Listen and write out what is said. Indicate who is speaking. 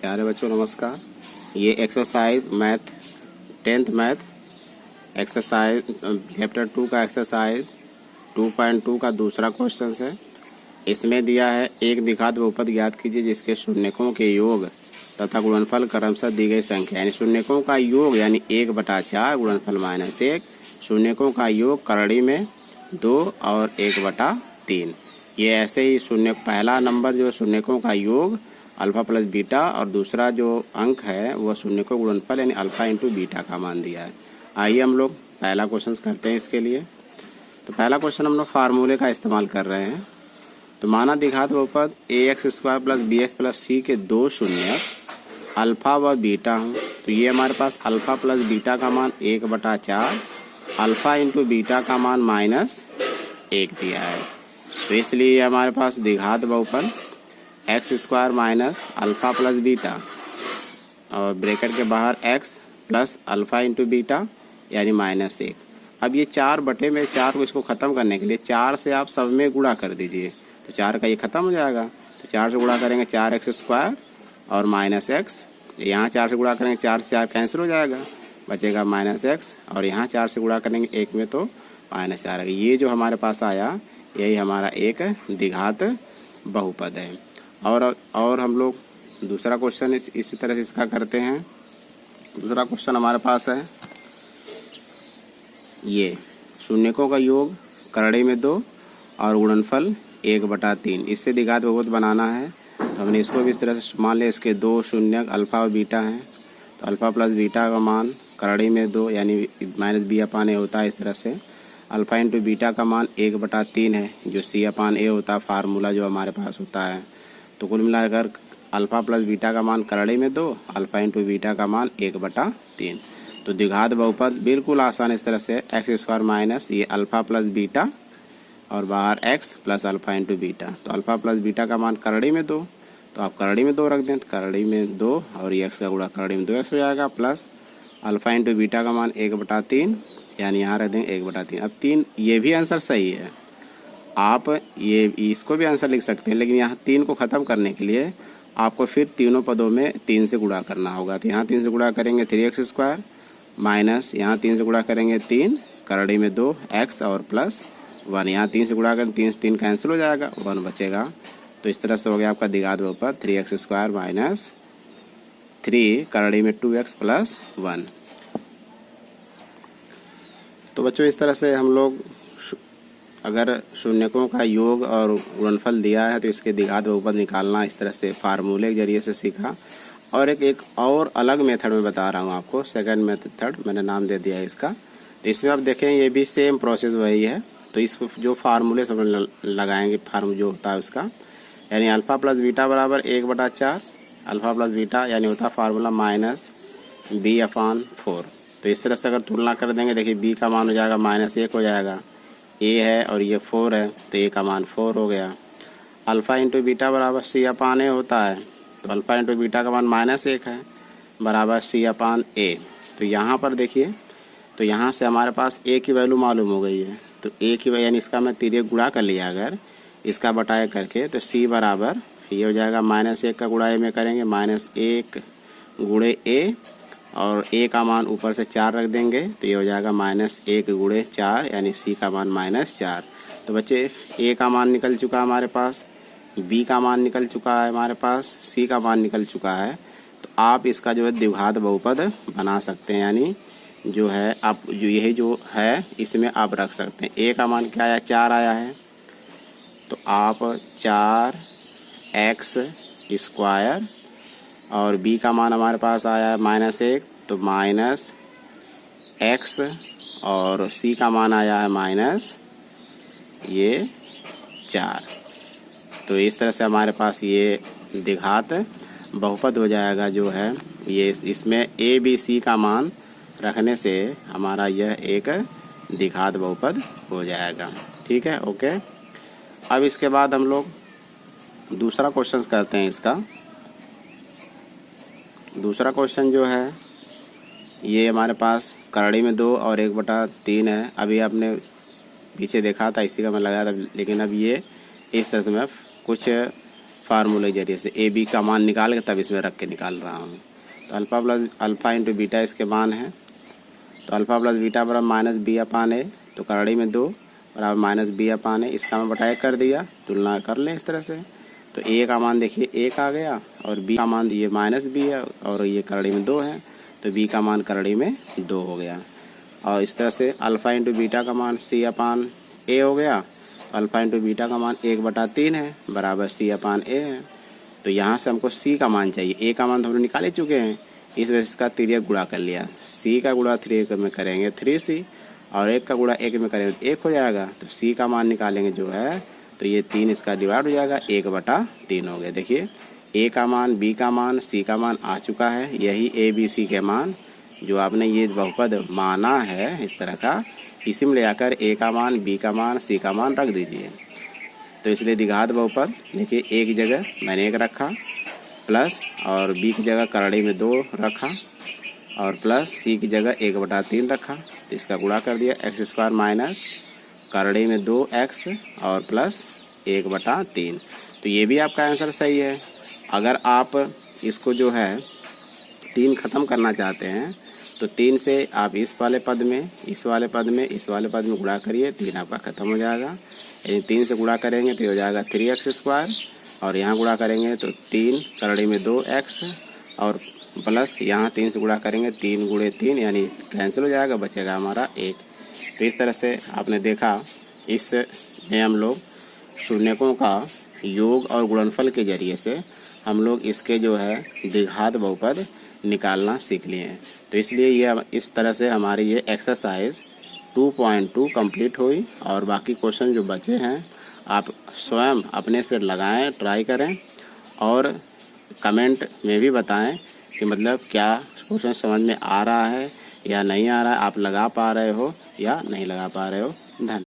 Speaker 1: प्यारे बच्चों नमस्कार। ये exercise math 10th math exercise chapter 2 का एक्सरसाइज 2.2 का दूसरा क्वेश्चन है। इसमें दिया है एक द्विघात बहुपद ज्ञात कीजिए जिसके शून्यकों के योग तथा गुणनफल क्रमशः दी गई संख्या, यानी शून्यकों का योग यानी 1/4 गुणनफल -1, शून्यकों का योग करड़ी में 2 और 1/3। ये ऐसे ही शून्य पहला नंबर जो शून्यकों का योग अल्फा प्लस बीटा और दूसरा जो अंक है वह शून्यकों गुणनफल यानी अल्फा इंटू बीटा का मान दिया है। आइए हम लोग पहला क्वेश्चन करते हैं इसके लिए। तो पहला क्वेश्चन हम लोग फार्मूले का इस्तेमाल कर रहे हैं। तो माना द्विघात बहुपद ax² plus bx plus c के दो शून्यक अल्फा व बीटा हों। तो ये हमारे पास अल्फा प्लस बीटा का मान 1/4 अल्फा इंटू बीटा का मान -1 दिया है। तो इसलिए हमारे पास द्विघात बहुपद x² minus alpha plus beta और ब्रैकेट के बाहर x plus alpha into beta यानी -1। अब ये 4/4 को इसको ख़त्म करने के लिए 4 से आप सब में गुणा कर दीजिए, तो 4 का ये ख़त्म हो जाएगा। तो 4 से गुणा करेंगे 4x² और -x, यहाँ 4 से गुणा करेंगे 4 से 4 कैंसिल हो जाएगा, बचेगा -x और यहाँ 4 से गुणा करेंगे 1 में तो -4 आएगा। ये जो हमारे पास आया यही हमारा एक द्विघात बहुपद है। और हम लोग दूसरा क्वेश्चन इसी तरह से इसका करते हैं। दूसरा क्वेश्चन हमारे पास है ये शून्यकों का योग करड़ी में 2 और गुणनफल 1/3। इससे द्विघात बहुपद बनाना है। तो हमने इसको भी इस तरह से मान लिया, इसके दो शून्यक अल्फा और बीटा हैं। तो अल्फा प्लस बीटा का मान करड़ी में 2 यानी -b/a होता है। इस तरह से अल्फा इंटू बीटा का मान 1/3 है जो c/a होता है, फार्मूला जो हमारे पास होता है। तो कुल मिलाकर अल्फा प्लस बीटा का मान करड़ी में 2, अल्फा इंटू बीटा का मान 1/3। तो द्विघात बहुपद बिल्कुल आसान इस तरह से x² माइनस ये अल्फा प्लस बीटा और बाहर x plus alpha into beta. तो अल्फा प्लस बीटा का मान करड़ी में 2, तो आप करड़ी में 2 रख दें, तो करड़ी में 2 और ये x का गुणा करड़ी में 2x हो जाएगा, प्लस अल्फा इंटू बीटा का मान 1/3 यानी यहाँ रख देंगे 1/3। अब 3 ये भी आंसर सही है, आप ये इसको भी आंसर लिख सकते हैं, लेकिन यहाँ 3 को ख़त्म करने के लिए आपको फिर तीनों पदों में 3 से गुणा करना होगा। तो यहाँ 3 से गुणा करेंगे 3x² माइनस यहाँ 3 से गुणा करेंगे 3 करड़ी में 2 x और प्लस 1, यहाँ 3 से गुणा करें 3 से 3 कैंसिल हो जाएगा, 1 बचेगा। तो इस तरह से हो गया आपका द्विघात बहुपद 3x² माइनस 3 करड़ी में 2x प्लस 1। तो बच्चों इस तरह से हम लोग अगर शून्यकों का योग और गुणनफल दिया है तो इसके द्विघात बहुपद निकालना इस तरह से फार्मूले के जरिए से सीखा। और एक और अलग मेथड में बता रहा हूँ आपको, सेकंड मेथड मैंने नाम दे दिया है इसका। तो इसमें आप देखें ये भी सेम प्रोसेस वही है। तो इसको जो फार्मूले समझ लगाएंगे, फार्मूला जो होता है उसका यानी अल्फा प्लस बीटा बराबर 1/4 अल्फा प्लस बीटा यानी होता है फार्मूला -b/4। तो इस तरह से अगर तुलना कर देंगे, देखिए b का मान हो जाएगा -1 हो जाएगा, a है और ये 4 है तो a का मान 4 हो गया। अल्फा इंटू बीटा बराबर c/a होता है, तो अल्फा इंटू बीटा का मान -1 है बराबर c/a। तो यहाँ पर देखिए, तो यहाँ से हमारे पास a की वैल्यू मालूम हो गई है। तो a की यानी इसका मैं तिर्यक गुणा कर लिया अगर इसका बटाया करके, तो c बराबर ये हो जाएगा -1 का गुणा a में करेंगे -1 गुणे a और a का मान ऊपर से 4 रख देंगे, तो ये हो जाएगा -1 गुणे 4 यानी c का मान -4। तो बच्चे a का मान निकल चुका है हमारे पास, b का मान निकल चुका है हमारे पास, c का मान निकल चुका है। तो आप इसका जो है द्विघात बहुपद बना सकते हैं, यानी जो है आप जो यही जो है इसमें आप रख सकते हैं। a का मान क्या आया, 4 आया है, तो आप 4x² और b का मान हमारे पास आया है -1, तो -x और c का मान आया है -4। तो इस तरह से हमारे पास ये द्विघात बहुपद हो जाएगा जो है ये, इसमें a b c का मान रखने से हमारा यह एक द्विघात बहुपद हो जाएगा। ठीक है, ओके। अब इसके बाद हम लोग दूसरा क्वेश्चन करते हैं। इसका दूसरा क्वेश्चन जो है ये हमारे पास करड़ी में 2 और 1/3 है। अभी आपने पीछे देखा था, इसी का मैं लगाया था, लेकिन अब ये इस तरह से मैं कुछ फार्मूले के जरिए से ए बी का मान निकाल के तब इसमें रख के निकाल रहा हूँ। तो alpha plus alpha into beta इसके मान है। तो अल्फ़ा प्लस बीटा बराबर माइनस बी अपान ए, तो करड़ी में 2 बराबर माइनस बी अपान ए, इसका मैं बटा 1 कर दिया, तुलना कर लें इस तरह से। तो ए का मान देखिए 1 आ गया और बी का मान ये माइनस बी है और ये करड़ी में 2 है, तो बी का मान करड़ी में 2 हो गया। और इस तरह से अल्फ़ा इंटू बीटा का मान सी अपान ए हो गया। अल्फ़ा इंटू बीटा का मान 1/3 है बराबर सी अपान ए है। तो यहाँ से हमको सी का मान चाहिए, ए का मान तो हम लोग निकाल ही चुके हैं, इस वजह से इसका तिर्यक गुणा कर लिया। सी का गुणा 3 में करेंगे 3c और 1 का गुणा 1 में करेंगे तो 1 हो जाएगा। तो सी का मान निकालेंगे जो है तो ये 3 इसका डिवाइड हो जाएगा, 1/3 हो गया। देखिए ए का मान, बी का मान, सी का मान आ चुका है, यही ए बी सी के मान जो आपने ये बहुपद माना है इस तरह का, इसी में ले आकर ए का मान, बी का मान, सी का मान रख दीजिए। तो इसलिए द्विघात बहुपद देखिए ए की जगह मैंने 1 रखा प्लस और बी की जगह करड़ी में 2 रखा और प्लस सी की जगह 1/3 रखा। तो इसका गुणा कर दिया, x² माइनस करड़ी में 2x और प्लस 1/3। तो ये भी आपका आंसर सही है। अगर आप इसको जो है 3 ख़त्म करना चाहते हैं तो 3 से आप इस वाले पद में, इस वाले पद में, इस वाले पद में गुणा करिए, 3 आपका ख़त्म हो जाएगा। यानी 3 से गुणा करेंगे तो हो जाएगा 3x² और यहाँ गुणा करेंगे तो 3 करड़ी में 2x और प्लस यहाँ 3 से गुणा करेंगे 3 × 3 यानी कैंसिल हो जाएगा, बचेगा हमारा 1। तो इस तरह से आपने देखा, इसमें हम लोग शून्यकों का योग और गुणनफल के जरिए से हम लोग इसके जो है द्विघात बहुपद निकालना सीख लिए हैं। तो इसलिए ये इस तरह से हमारी ये एक्सरसाइज 2.2 कंप्लीट हुई और बाकी क्वेश्चन जो बचे हैं आप स्वयं अपने से लगाएं, ट्राई करें और कमेंट में भी बताएं कि मतलब क्या क्वेश्चन समझ में आ रहा है या नहीं आ रहा है, आप लगा पा रहे हो या नहीं लगा पा रहे हो। धन्यवाद।